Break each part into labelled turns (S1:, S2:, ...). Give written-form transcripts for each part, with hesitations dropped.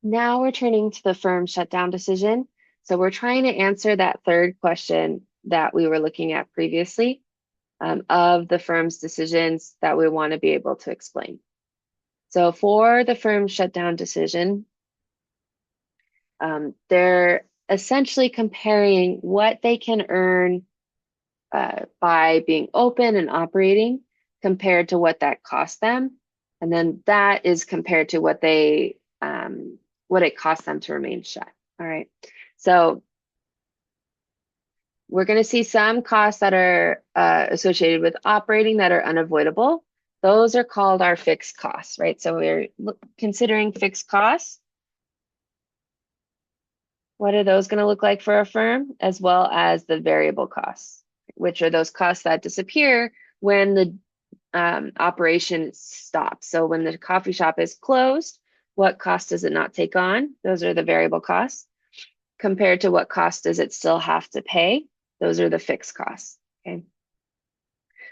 S1: Now we're turning to the firm shutdown decision. So we're trying to answer that third question that we were looking at previously, of the firm's decisions that we want to be able to explain. So for the firm shutdown decision, they're essentially comparing what they can earn by being open and operating compared to what that cost them. And then that is compared to what what it costs them to remain shut. All right. So we're going to see some costs that are associated with operating that are unavoidable. Those are called our fixed costs, right? So we're considering fixed costs. What are those going to look like for a firm, as well as the variable costs, which are those costs that disappear when the operation stops. So when the coffee shop is closed, what cost does it not take on? Those are the variable costs. Compared to what cost does it still have to pay? Those are the fixed costs. Okay.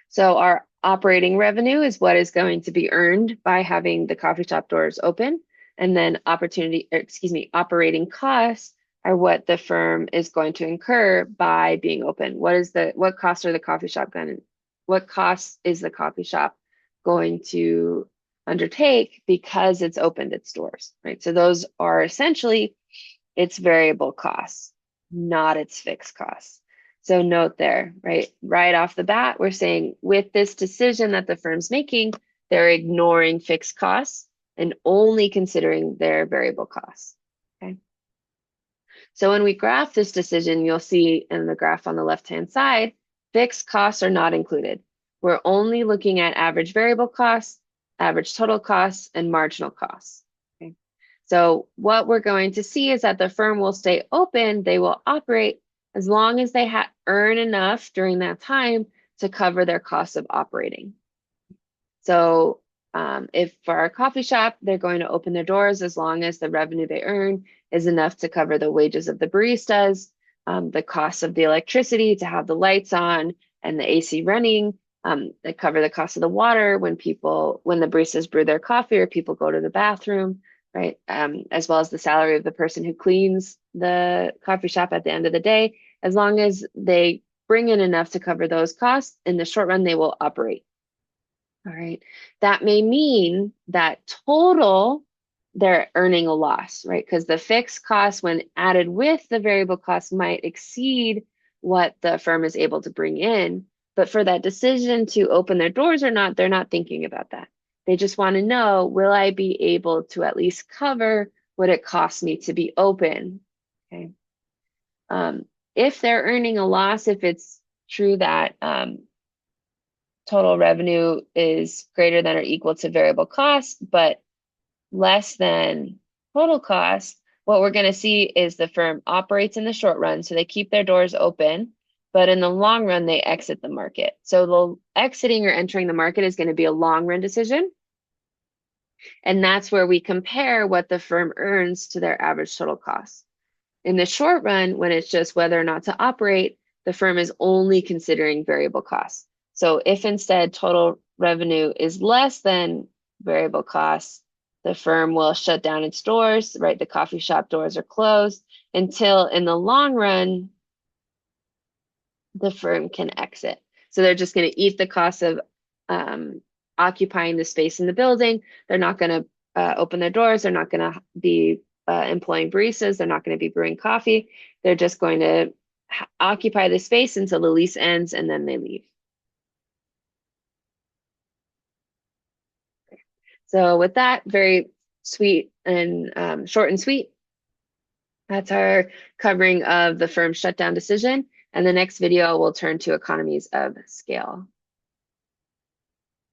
S1: So our operating revenue is what is going to be earned by having the coffee shop doors open. And then operating costs are what the firm is going to incur by being open. What costs are the coffee shop going to, what costs is the coffee shop going to undertake because it's opened its doors, right? So those are essentially its variable costs, not its fixed costs. So note there, right off the bat, we're saying with this decision that the firm's making, they're ignoring fixed costs and only considering their variable costs. Okay. So when we graph this decision, you'll see in the graph on the left-hand side, fixed costs are not included. We're only looking at average variable costs, average total costs, and marginal costs. Okay. So what we're going to see is that the firm will stay open, they will operate as long as they earn enough during that time to cover their costs of operating. So if for our coffee shop, they're going to open their doors as long as the revenue they earn is enough to cover the wages of the baristas, the cost of the electricity to have the lights on and the AC running, they cover the cost of the water when the baristas brew their coffee or people go to the bathroom, right? As well as the salary of the person who cleans the coffee shop at the end of the day. As long as they bring in enough to cover those costs, in the short run, they will operate. All right. That may mean that total they're earning a loss, right? Because the fixed costs, when added with the variable costs, might exceed what the firm is able to bring in. But for that decision to open their doors or not, they're not thinking about that. They just want to know, will I be able to at least cover what it costs me to be open? Okay. If they're earning a loss, if it's true that total revenue is greater than or equal to variable costs, but less than total cost, what we're going to see is the firm operates in the short run, so they keep their doors open, but in the long run, they exit the market. So the exiting or entering the market is going to be a long run decision. And that's where we compare what the firm earns to their average total cost. In the short run, when it's just whether or not to operate, the firm is only considering variable costs. So if instead total revenue is less than variable costs, the firm will shut down its doors, right? The coffee shop doors are closed until in the long run, the firm can exit. So they're just going to eat the cost of occupying the space in the building. They're not going to open their doors. They're not going to be employing baristas. They're not going to be brewing coffee. They're just going to occupy the space until the lease ends and then they leave. So with that, very sweet and short and sweet, that's our covering of the firm shutdown decision. And the next video will turn to economies of scale.